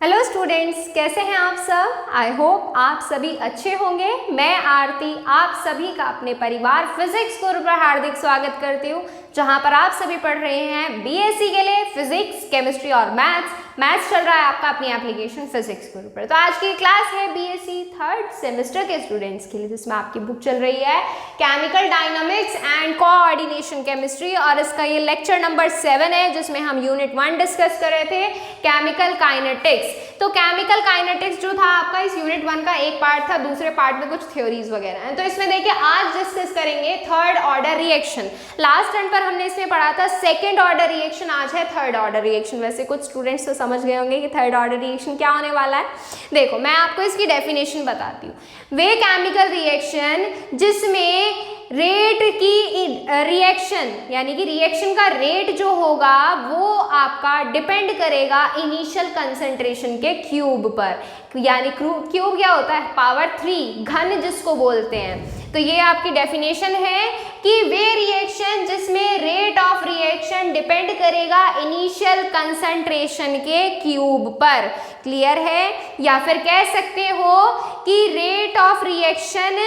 Hello students, कैसे हैं आप सब। आई होप आप सभी अच्छे होंगे। मैं आरती आप सभी का अपने परिवार फिजिक्स ग्रुप पर हार्दिक स्वागत करती हूँ, जहाँ पर आप सभी पढ़ रहे हैं बीएससी के लिए फिजिक्स, केमिस्ट्री और मैथ्स चल रहा है आपका अपनी एप्लीकेशन फिजिक्स ग्रुप पर। तो आज की क्लास है बीएससी थर्ड सेमेस्टर के स्टूडेंट्स के लिए, जिसमें आपकी बुक चल रही है chemical dynamics and coordination chemistry, और इसका ये लेक्चर नंबर 7 है, जिसमें हम यूनिट 1 डिस्कस कर रहे थे, केमिकल काइनेटिक्स। तो केमिकल काइनेटिक्स जो था आपका इस यूनिट 1 का एक पार्ट था, दूसरे पार्ट में कुछ थ्योरीज वगैरह हैं। तो इसमें देखिए आज डिस्कस करेंगे third order reaction. Last time पर हमने इसमें पढ़ा था सेकंड ऑर्डर रिएक्शन, आज है थर्ड ऑर्डर रिएक्शन। वैसे कुछ स्टूडेंट्स तो समझ गए होंगे कि थर्ड ऑर्डर रिएक्शन क्या होने वाला है। देखो मैं आपको इसकी डेफिनेशन बताती हूँ। वे केमिकल रिएक्शन जिसमें रेट की रिएक्शन यानी कि रिएक्शन का रेट जो होगा वो आपका डिपेंड करेगा इनिशियल कंसंट्रेशन के क्यूब पर, यानी क्यूब क्या होता है, पावर 3, घन जिसको बोलते हैं। तो ये आपकी डेफिनेशन है कि वे रिएक्शन जिसमें रेट ऑफ रिएक्शन डिपेंड करेगा इनिशियल कंसंट्रेशन के क्यूब पर। क्लियर है। या फिर कह सकते हो कि रेट ऑफ रिएक्शन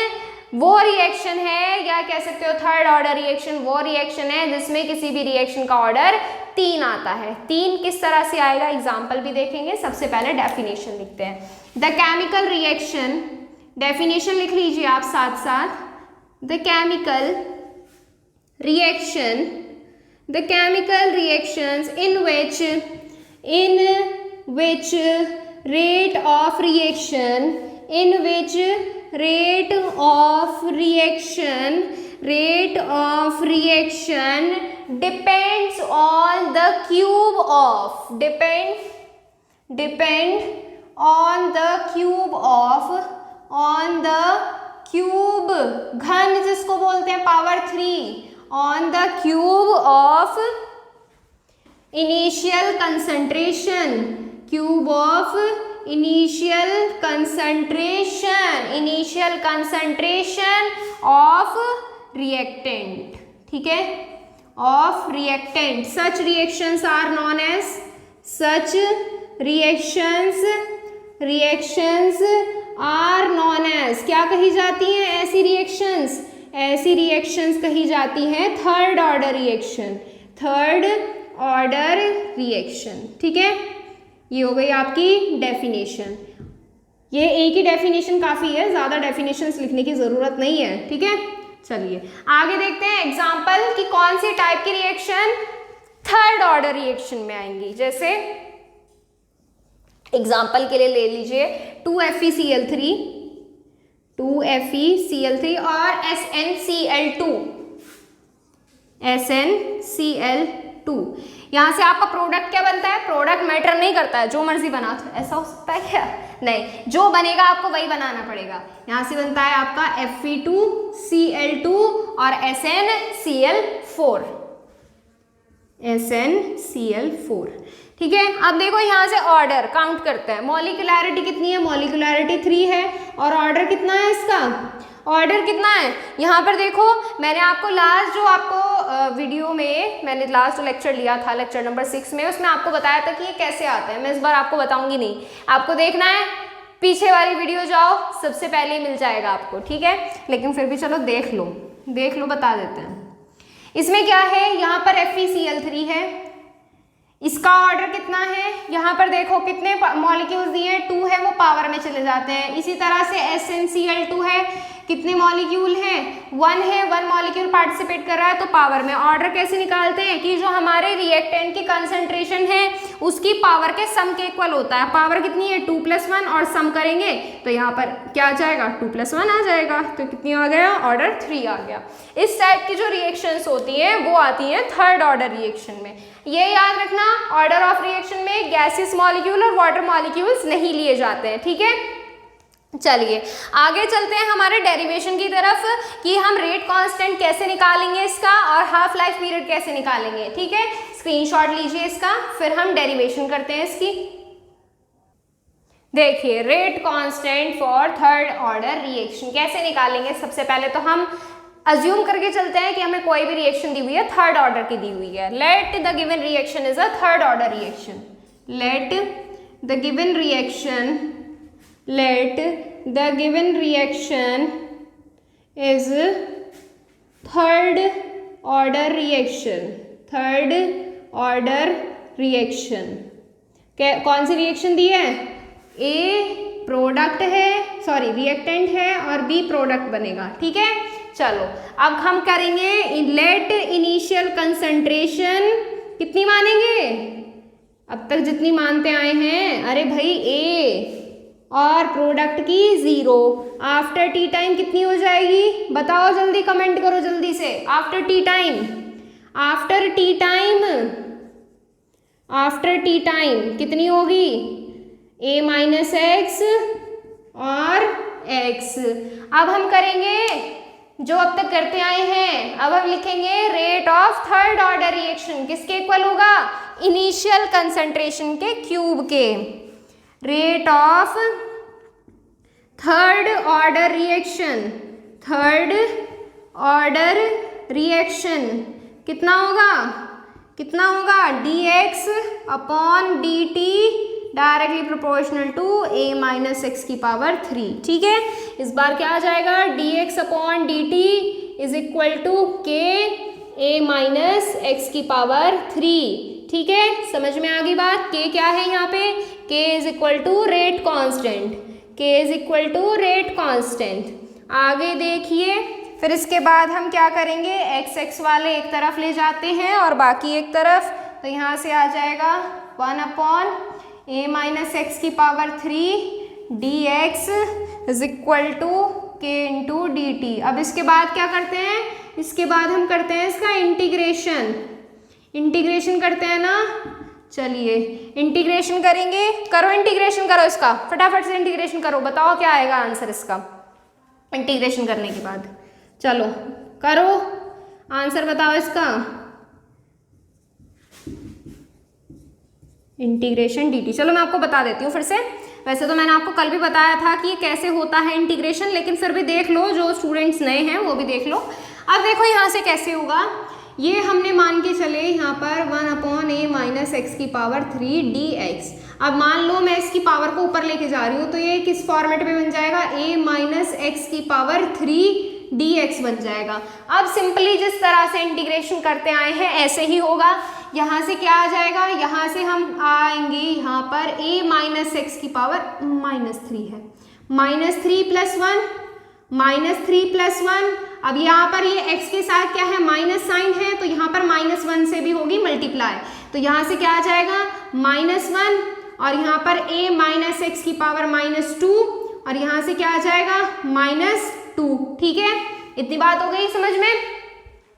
वो रिएक्शन है, या कह सकते हो थर्ड ऑर्डर रिएक्शन वो रिएक्शन है जिसमें किसी भी रिएक्शन का ऑर्डर 3 आता है। 3 किस तरह से आएगा, एग्जाम्पल भी देखेंगे। सबसे पहले डेफिनेशन लिखते हैं। द केमिकल रिएक्शन, डेफिनेशन लिख लीजिए आप साथ साथ। The chemical reactions in which rate of reaction depends on the cube घन जिसको बोलते हैं power 3 on the cube of initial concentration of reactant। ठीक है, of reactant। such reactions are known as क्या कही जाती हैं ऐसी रिएक्शंस कही जाती हैं थर्ड ऑर्डर रिएक्शन। ठीक है, ये हो गई आपकी डेफिनेशन। ये एक ही डेफिनेशन काफी है, ज्यादा डेफिनेशंस लिखने की जरूरत नहीं है। ठीक है, चलिए आगे देखते हैं एग्जाम्पल कि कौन सी टाइप की रिएक्शन थर्ड ऑर्डर रिएक्शन में आएंगी। जैसे एग्जाम्पल के लिए ले लीजिए 2FeCl3 और SnCl2। यहां से आपका प्रोडक्ट क्या बनता है, प्रोडक्ट मैटर नहीं करता है, जो मर्जी बना। तो ऐसा हो सकता है क्या, नहीं, जो बनेगा आपको वही बनाना पड़ेगा। यहां से बनता है आपका Fe2Cl2 और SnCl4। ठीक है, अब देखो यहां से ऑर्डर काउंट करते हैं। मॉलिक्यूलैरिटी कितनी है, मॉलिक्यूलैरिटी 3 है, और ऑर्डर कितना है इसका, ऑर्डर कितना है। यहाँ पर देखो मैंने आपको लास्ट जो आपको वीडियो में मैंने लास्ट लेक्चर लिया था, लेक्चर नंबर 6 में, उसमें आपको बताया था कि ये कैसे आता है। मैं इस बार आपको बताऊंगी नहीं, आपको देखना है पीछे वाली वीडियो जाओ, सबसे पहले ही मिल जाएगा आपको। ठीक है, लेकिन फिर भी चलो देख लो, बता देते हैं। इसमें क्या है, यहाँ पर FeCl3 है, इसका ऑर्डर कितना है, यहाँ पर देखो कितने मॉलिक्यूल्स दिए हैं, 2 है, वो पावर में चले जाते हैं। इसी तरह से SnCl2 है, कितने मॉलिक्यूल हैं, 1 है, 1 मॉलिक्यूल पार्टिसिपेट कर रहा है, तो पावर में। ऑर्डर कैसे निकालते हैं कि जो हमारे रिएक्टेंट की कंसंट्रेशन है उसकी पावर के सम के इक्वल होता है। पावर कितनी है, 2+1, और सम करेंगे तो यहाँ पर क्या आ जाएगा, 2+1 आ जाएगा, तो कितनी आ गया, ऑर्डर 3 आ गया। इस टाइप की जो रिएक्शंस होती हैं वो आती हैं थर्ड ऑर्डर रिएक्शन में। ये याद रखना, ऑर्डर ऑफ रिएक्शन में गैसेस मॉलिक्यूल और वाटर मॉलिक्यूल्स नहीं लिए जाते हैं। ठीक है, चलिए आगे चलते हैं हमारे डेरिवेशन की तरफ कि हम रेट कांस्टेंट कैसे निकालेंगे इसका, और हाफ लाइफ पीरियड कैसे निकालेंगे। ठीक है, स्क्रीनशॉट लीजिए इसका, फिर हम डेरिवेशन करते हैं इसकी। देखिए rate constant for third order reaction कैसे निकालेंगे। सबसे पहले तो हम अज्यूम करके चलते हैं कि हमें कोई भी रिएक्शन दी हुई है, थर्ड ऑर्डर की दी हुई है। Let the given reaction is a third order reaction. Let the given reaction, let the given reaction is third order reaction, third order reaction। कौन सी रिएक्शन दी है? ए प्रोडक्ट है, सॉरी रिएक्टेंट है और बी प्रोडक्ट बनेगा, ठीक है। चलो अब हम करेंगे लेट इनिशियल कंसंट्रेशन, कितनी मानेंगे? अब तक जितनी मानते आए हैं, अरे भाई ए और प्रोडक्ट की 0, आफ्टर टी टाइम कितनी हो जाएगी? बताओ जल्दी, कमेंट करो जल्दी से। After T time, after T time, after T time कितनी होगी? a माइनस एक्स और x। अब हम करेंगे जो अब तक करते आए हैं, अब हम लिखेंगे rate of third order reaction, किसके इक्वल होगा? इनिशियल कंसंट्रेशन के क्यूब के। Rate of third order reaction, third order reaction कितना होगा? कितना होगा? dx upon dt directly proportional to a minus x की पावर 3, ठीक है। इस बार क्या आ जाएगा? dx upon dt is equal to k a minus x की पावर 3, ठीक है। समझ में आ गई बात? k क्या है यहाँ पे? k is equal to rate constant, k is equal to rate constant. आगे देखिए, फिर इसके बाद हम क्या करेंगे? x वाले एक तरफ ले जाते हैं और बाकी एक तरफ, तो यहाँ से आ जाएगा 1 अपॉन a माइनस एक्स की power 3 dx is equal to k into d t. अब इसके बाद क्या करते हैं? इसके बाद हम करते हैं इसका इंटीग्रेशन, इंटीग्रेशन करते हैं ना। चलिए इंटीग्रेशन करेंगे, करो इंटीग्रेशन करो इसका, फटाफट से इंटीग्रेशन करो, बताओ क्या आएगा आंसर इसका इंटीग्रेशन करने के बाद। चलो करो, आंसर बताओ इसका। इंटीग्रेशन dt, चलो मैं आपको बता देती हूँ फिर से। वैसे तो मैंने आपको कल भी बताया था कि ये कैसे होता है इंटीग्रेशन, लेकिन फिर भी देख लो, जो स्टूडेंट्स नए हैं वो भी देख लो। अब देखो यहाँ से कैसे होगा, ये हमने मान के चले यहाँ पर 1 अपॉन a माइनस एक्स की पावर 3 dx। अब मान लो मैं इसकी पावर को ऊपर लेके जा रही हूँ, तो ये किस फॉर्मेट में बन जाएगा? a माइनस एक्स की पावर 3 dx बन जाएगा। अब सिंपली जिस तरह से इंटीग्रेशन करते आए हैं ऐसे ही होगा। यहाँ से क्या आ जाएगा? यहाँ से हम आएंगे यहाँ पर a माइनस एक्स की पावर -3 है, -3 प्लस 1, -3 प्लस 1। अब यहाँ पर ये x के साथ क्या है? माइनस साइन है, तो यहाँ पर -1 से भी होगी मल्टीप्लाई, तो यहाँ से क्या आ जाएगा? -1 और यहाँ पर a माइनस एक्स की पावर -2 और यहाँ से क्या आ जाएगा? -2, ठीक है। इतनी बात हो गई समझ में।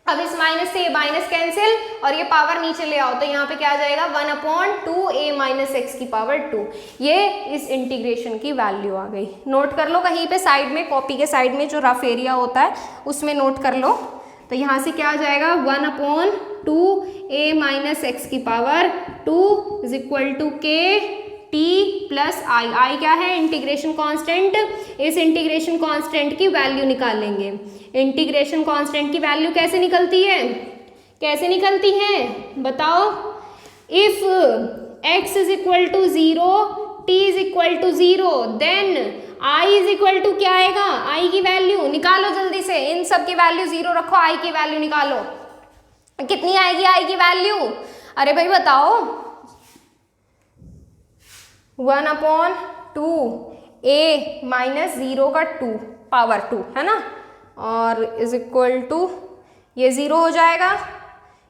अब इस माइनस से ये माइनस कैंसिल और ये पावर नीचे ले आओ, तो यहाँ पे क्या आ जाएगा? 1 अपॉन 2 a माइनस एक्स की पावर 2। ये इस इंटीग्रेशन की वैल्यू आ गई। नोट कर लो कहीं पे साइड में, कॉपी के साइड में जो रफ एरिया होता है उसमें नोट कर लो। तो यहाँ से क्या आ जाएगा? 1 अपॉन 2 a माइनस एक्स की power 2 is equal to k t plus I. I क्या है? Integration constant. इस इंटीग्रेशन कांस्टेंट की वैल्यू निकालेंगे। इंटीग्रेशन कांस्टेंट की वैल्यू कैसे निकलती है? कैसे निकलती है बताओ? If x is equal to 0, t is equal to 0, then i is equal to क्या आएगा? i की वैल्यू निकालो जल्दी से, इन सब की वैल्यू 0 रखो, i की वैल्यू निकालो। कितनी आएगी i की वैल्यू? अरे भाई बताओ। 1 अपॉन 2 a माइनस 0 का 2 पावर 2 है ना, और इज इक्वल टू ये 0 हो जाएगा,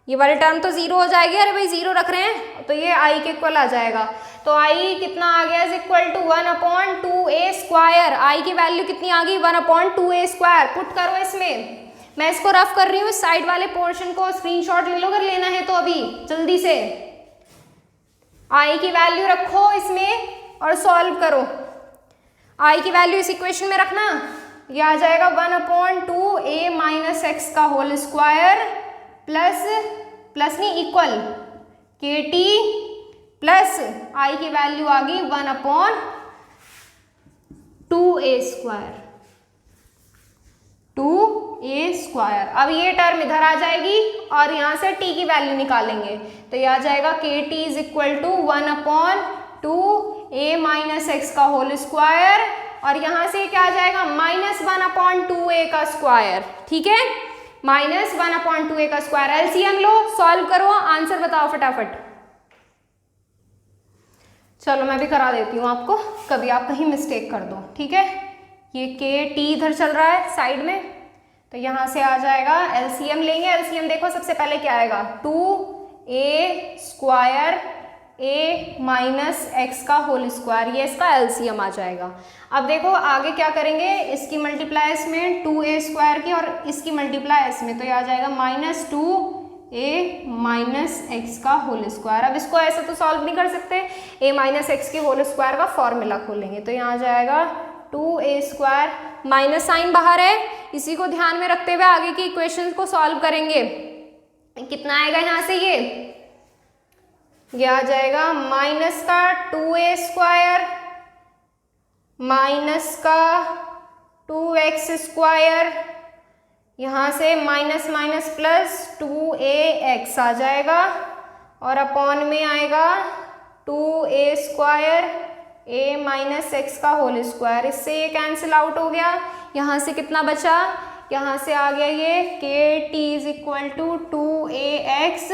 ये वाली टर्म तो 0 हो जाएगी। अरे भाई 0 रख रहे हैं तो ये i के इक्वल आ जाएगा। तो i कितना आ गया? Is equal to 1 upon 2a square. i की वैल्यू कितनी आ गई? 1 अपॉन 2a स्क्वायर। पुट करो इसमें, मैं इसको रफ कर रही हूँ, साइड वाले पोर्शन को स्क्रीनशॉट ले लो अगर लेना है तो अभी जल्दी से। i की वैल्यू रखो इसमें और सॉल्व करो। i की वैल्यू इस इक्वेशन में रखना, ये आ जाएगा 1 अपॉन 2a माइनस एक्स का होल स्क्वायर प्लस नहीं इक्वल kt प्लस i की वैल्यू आ गई 1 upon 2a square, 2a square. अब ये टर्म इधर आ जाएगी और यहाँ से t की वैल्यू निकालेंगे, तो ये आ जाएगा kt is equal to 1 upon 2 a minus x का होल स्क्वायर, और यहाँ से क्या आ जाएगा -1/2a का स्क्वायर। ठीक है, -1/2a का स्क्वायर। एलसीएम लो, सॉल्व करो, आंसर बताओ फटाफट। चलो मैं भी करा देती हूँ आपको, कभी आप कहीं मिस्टेक कर दो। ठीक है, ये के टी इधर चल रहा है साइड में, तो यहाँ से आ जाएगा, एलसीएम लेंगे। एलसीएम देखो सबसे पहले क्या आएगा, 2a square a minus x का होल स्क्वायर, ये इसका एलसीएम आ जाएगा। अब देखो आगे क्या करेंगे, इसकी मल्टीप्लाई इसमें 2a स्क्वायर की और इसकी मल्टीप्लाई इसमें, तो ये आ जाएगा -2a माइनस एक्स का होल स्क्वायर। अब इसको ऐसे तो सॉल्व नहीं कर सकते, a माइनस एक्स के होल स्क्वायर का फॉर्मूला खोलेंगे, तो यहाँ आ जाएगा 2a स्क्वायर, माइनस साइन बाहर है, इसी को ध्यान में रखते हुए आगे की इक्वेशन को सॉल्व करेंगे। कितना आएगा यहाँ से, ये आ जाएगा माइनस का 2a स्क्वायर माइनस का 2x स्क्वायर, यहाँ से माइनस माइनस प्लस 2ax आ जाएगा, और अपॉन में आएगा 2a square a minus x का होल स्क्वायर। इससे ये कैंसिल आउट हो गया, यहाँ से कितना बचा, यहाँ से आ गया ये k t is equal to 2ax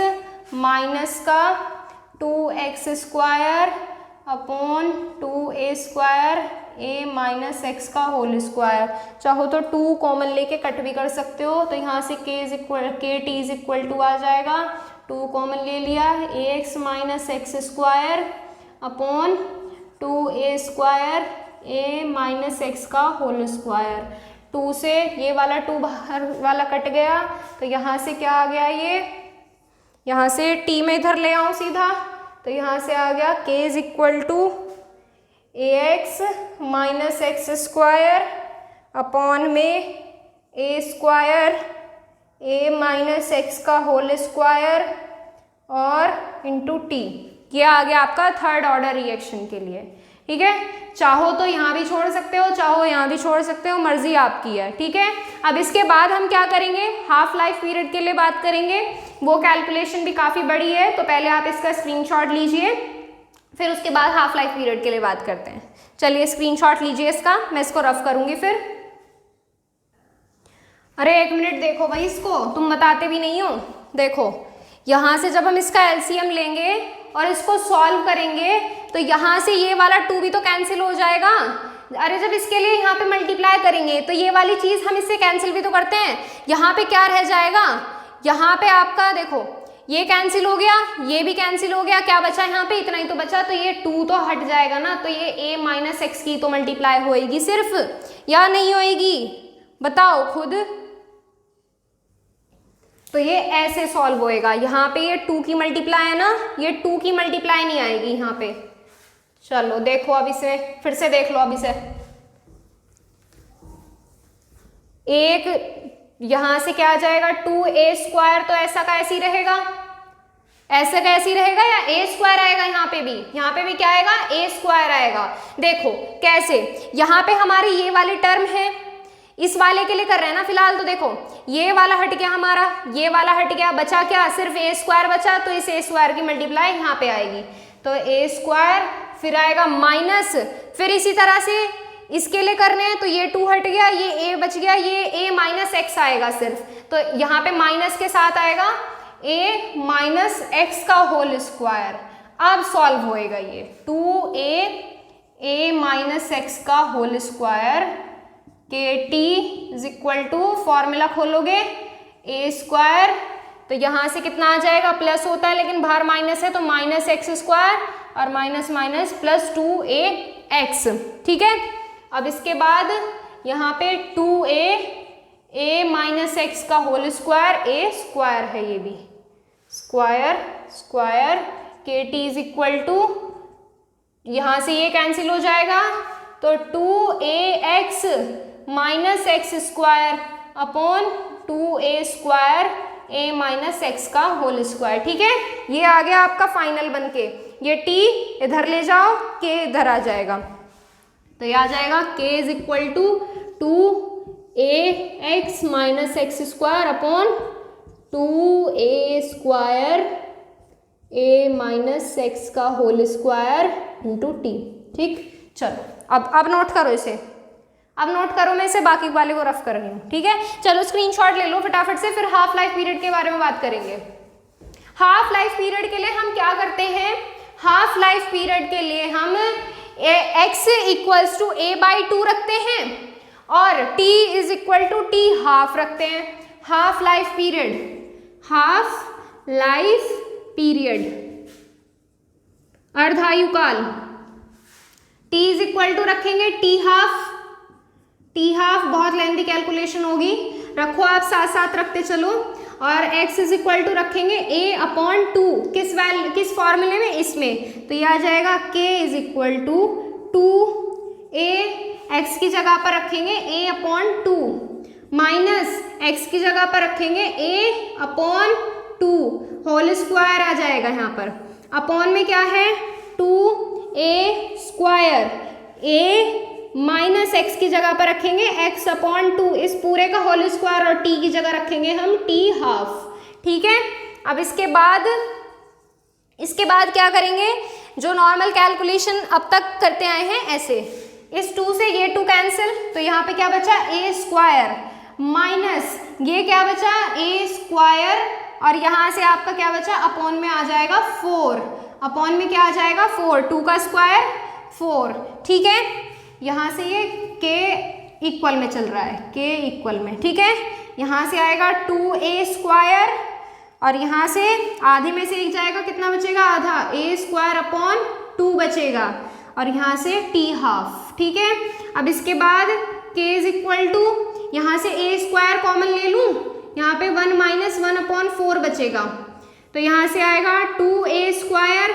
minus का 2x square upon 2a square a minus x का होल स्क्वायर। चाहो तो 2 कॉमन लेके कट भी कर सकते हो, तो यहाँ से के टी इज इक्वल टू आ जाएगा, 2 कॉमन ले लिया, ax minus x square upon 2a square a minus x का होल स्क्वायर। 2 से ये वाला 2 बाहर वाला कट गया, तो यहाँ से क्या आ गया, ये यहाँ से t में इधर ले आऊँ सीधा, तो यहाँ से आ गया k is equal to ax minus x square upon में a square a minus x का होल स्क्वायर और इंटू t। ये आ गया आपका थर्ड ऑर्डर रिएक्शन के लिए। ठीक है, चाहो तो यहाँ भी छोड़ सकते हो, चाहो यहाँ भी छोड़ सकते हो, मर्जी आपकी है। ठीक है, अब इसके बाद हम क्या करेंगे, हाफ लाइफ पीरियड के लिए बात करेंगे। वो कैलकुलेशन भी काफ़ी बड़ी है, तो पहले आप इसका स्क्रीनशॉट लीजिए, फिर उसके बाद हाफ लाइफ पीरियड के लिए बात करते हैं। चलिए स्क्रीनशॉट लीजिए इसका, मैं इसको रफ करूँगी फिर। अरे 1 मिनट देखो भाई, इसको तुम बताते भी नहीं हो। देखो यहाँ से जब हम इसका एलसीएम लेंगे और इसको सॉल्व करेंगे, तो यहाँ से ये वाला 2 भी तो कैंसिल हो जाएगा। अरे जब इसके लिए यहाँ पे मल्टीप्लाई करेंगे तो ये वाली चीज़ हम इससे कैंसिल भी तो करते हैं। यहाँ पे क्या रह जाएगा, यहाँ पे आपका देखो ये कैंसिल हो गया, ये भी कैंसिल हो गया, क्या बचा यहाँ पे, इतना ही तो बचा, तो ये 2 तो हट जाएगा ना, तो ये a माइनस एक्स की तो मल्टीप्लाई होएगी सिर्फ, या नहीं होएगी, बताओ खुद। तो ये ऐसे सॉल्व होएगा, यहाँ पे ये 2 की मल्टीप्लाई है ना, ये 2 की मल्टीप्लाई नहीं आएगी यहाँ पे। चलो देखो अब इसे फिर से देख लो, अब इसे एक यहाँ से क्या आ जाएगा 2a स्क्वायर, तो ऐसा का ऐसी रहेगा, ऐसे का ऐसी रहेगा, या a स्क्वायर आएगा यहाँ पे भी क्या आएगा, a स्क्वायर आएगा। देखो कैसे, यहाँ पे हमारी ये वाली टर्म है, इस वाले के लिए कर रहे हैं ना फिलहाल, तो देखो ये वाला हट गया हमारा, ये वाला हट गया, बचा क्या, सिर्फ a स्क्वायर बचा, तो इस a स्क्वायर की मल्टीप्लाई यहाँ पे आएगी, तो a स्क्वायर फिर आएगा माइनस, फिर इसी तरह से इसके लिए करने हैं, तो ये 2 हट गया, ये a बच गया, ये a माइनस एक्स आएगा सिर्फ, तो यहाँ पे माइनस के साथ आएगा a माइनस एक्स का होल स्क्वायर। अब सॉल्व होएगा ये 2a माइनस एक्स का whole square, k t is equal to formula खोलोगे a स्क्वायर, तो यहाँ से कितना आ जाएगा, प्लस होता है लेकिन बाहर माइनस है, तो माइनस एक्स स्क्वायर और माइनस माइनस प्लस 2ax। ठीक है, अब इसके बाद यहाँ पे 2a माइनस एक्स का होल स्क्वायर, a स्क्वायर है ये भी, square k t is equal to, यहाँ से ये कैंसिल हो जाएगा, तो 2ax minus x square upon 2a square a minus x का होल स्क्वायर। ठीक है, ये आ गया आपका फाइनल बनके, ये t इधर ले जाओ, k इधर आ जाएगा, तो ये आ जाएगा k is equal to 2ax minus x square upon 2a square a minus x का होल स्क्वायर इंटू t। ठीक, चलो अब नोट करो इसे, अब नोट करो, मैं इसे बाकी वाले को रफ कर रही हूँ, ठीक है। चलो स्क्रीनशॉट ले लो फटाफट से, फिर हाफ लाइफ पीरियड के बारे में बात करेंगे। हाफ लाइफ पीरियड के लिए हम क्या करते हैं, हाफ लाइफ पीरियड के लिए हम x इक्वल्स टू a/2 रखते हैं और t is equal to t half रखते हैं। Half life period, half life period, अर्धायुकाल, t इज इक्वल टू रखेंगे t हाफ, टी हाफ बहुत लेंथी कैलकुलेशन होगी, रखो आप साथ साथ रखते चलो, और x इज इक्वल टू रखेंगे a/2, किस फॉर्मूले में, इसमें, तो ये आ जाएगा k is equal to 2a, x की जगह पर रखेंगे a/2 माइनस x की जगह पर रखेंगे a/2 होल स्क्वायर आ जाएगा यहाँ पर, अपॉन में क्या है 2a square, a minus x की जगह पर रखेंगे x/2, इस पूरे का होल स्क्वायर, और t की जगह रखेंगे हम t हाफ, ठीक है। अब इसके बाद क्या करेंगे, जो नॉर्मल कैलकुलेशन अब तक करते आए हैं ऐसे, इस 2 से ये 2 कैंसिल, तो यहाँ पे क्या बचा a स्क्वायर माइनस ये क्या बचा a स्क्वायर, और यहाँ से आपका क्या बचा, अपॉन में आ जाएगा 4, अपॉन में क्या आ जाएगा 4, 2 का स्क्वायर 4, ठीक है। यहाँ से ये k इक्वल में चल रहा है, k इक्वल में, ठीक है। यहाँ से आएगा 2a स्क्वायर, और यहाँ से आधे में से एक जाएगा, कितना बचेगा, आधा, a स्क्वायर अपॉन 2 बचेगा, और यहाँ से t हाफ, ठीक है। अब इसके बाद k इज इक्वल टू, यहाँ से a स्क्वायर कॉमन ले लूँ, यहाँ पे 1 माइनस 1/4 बचेगा, तो यहाँ से आएगा 2a स्क्वायर,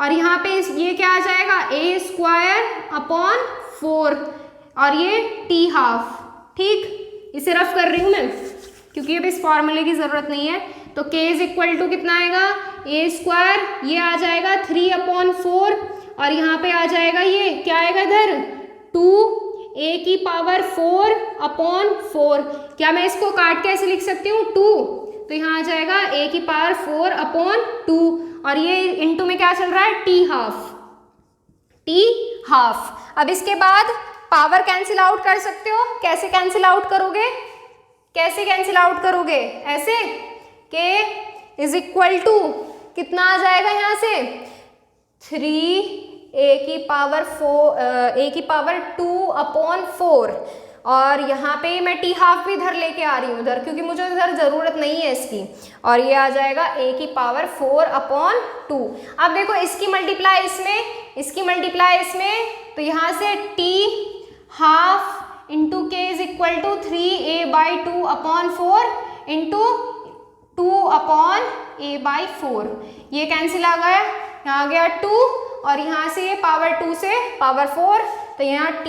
और यहाँ पे ये क्या आ जाएगा, a स्क्वायर अपॉन 4, और ये t हाफ, ठीक। इसे रफ कर रही हूँ मैं क्योंकि अब इस फॉर्मूले की जरूरत नहीं है, तो k इज इक्वल टू कितना आएगा, a स्क्वायर, ये आ जाएगा 3/4, और यहाँ पे आ जाएगा, ये क्या आएगा इधर, 2a की पावर 4/4, क्या मैं इसको काट के ऐसे लिख सकती हूँ 2, तो यहाँ आ जाएगा a की पावर 4/2, और ये इंटू में क्या चल रहा है, t हाफ। अब इसके बाद पावर कैंसिल आउट कर सकते हो, कैसे कैंसिल आउट करोगे, कैसे कैंसिल आउट करोगे, ऐसे, k इज इक्वल टू कितना आ जाएगा, यहाँ से 3a की पावर 2/4, और यहाँ पे मैं t हाफ भी इधर लेके आ रही हूँ इधर, क्योंकि मुझे इधर ज़रूरत नहीं है इसकी, और ये आ जाएगा a की पावर 4/2। अब देखो इसकी मल्टीप्लाई इसमें, इसकी मल्टीप्लाई इसमें, तो यहाँ से t half into k is equal to 3a/2/4 into 2/a/4, ये कैंसिल आ गया, यहाँ आ गया 2, और यहाँ से ये पावर 2 से पावर 4, तो यहाँ t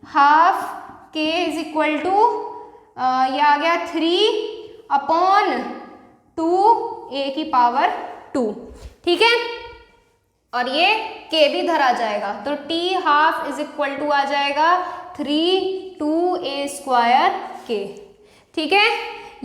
half k is equal to ये आ गया 3/2a की पावर 2, ठीक है, और ये k भी इधर आ जाएगा, तो t half is equal to आ जाएगा 3/2a स्क्वायर k, ठीक है।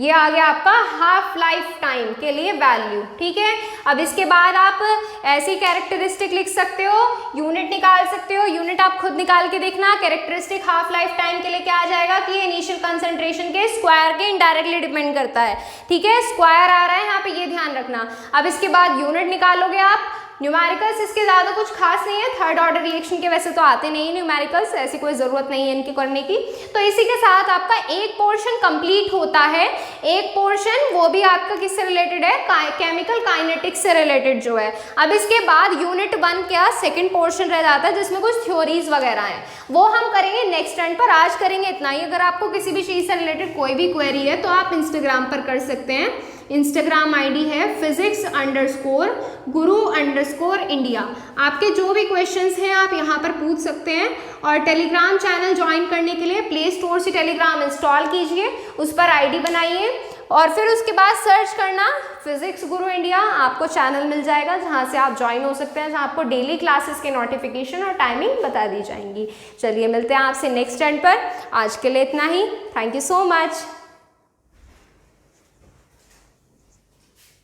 ये आ गया आपका हाफ लाइफ टाइम के लिए वैल्यू, ठीक है। अब इसके बाद आप ऐसी कैरेक्टरिस्टिक लिख सकते हो, यूनिट निकाल सकते हो, यूनिट आप खुद निकाल के देखना। कैरेक्टरिस्टिक हाफ लाइफ टाइम के लिए क्या आ जाएगा कि ये इनिशियल कंसंट्रेशन के स्क्वायर के इनडायरेक्टली डिपेंड करता है, ठीक है, स्क्वायर आ रहा है यहाँ पे, ये ध्यान रखना। अब इसके बाद यूनिट निकालोगे आप, न्यूमेरिकल्स इसके ज़्यादा कुछ खास नहीं है, थर्ड ऑर्डर रिएक्शन के वैसे तो आते नहीं न्यूमेरिकल्स, ऐसी कोई ज़रूरत नहीं है इनकी करने की। तो इसी के साथ आपका एक पोर्शन कंप्लीट होता है, एक पोर्शन वो भी आपका किससे रिलेटेड है, केमिकल काइनेटिक्स से रिलेटेड जो है। अब इसके बाद यूनिट 1 क्या सेकंड पोर्शन रह जाता है जिसमें कुछ थ्योरीज वगैरह हैं, वो हम करेंगे नेक्स्ट टर्न पर। आज करेंगे इतना ही। अगर आपको किसी भी चीज़ से रिलेटेड कोई भी क्वेरी है तो आप इंस्टाग्राम पर कर सकते हैं। इंस्टाग्राम आईडी है physics_guru_India। आपके जो भी क्वेश्चंस हैं आप यहाँ पर पूछ सकते हैं। और टेलीग्राम चैनल ज्वाइन करने के लिए प्ले स्टोर से टेलीग्राम इंस्टॉल कीजिए, उस पर आईडी बनाइए और फिर उसके बाद सर्च करना फिजिक्स गुरु इंडिया, आपको चैनल मिल जाएगा जहाँ से आप ज्वाइन हो सकते हैं, जहाँ आपको डेली क्लासेस के नोटिफिकेशन और टाइमिंग बता दी जाएंगी। चलिए मिलते हैं आपसे नेक्स्ट टर्न पर। आज के लिए इतना ही। Thank you so much.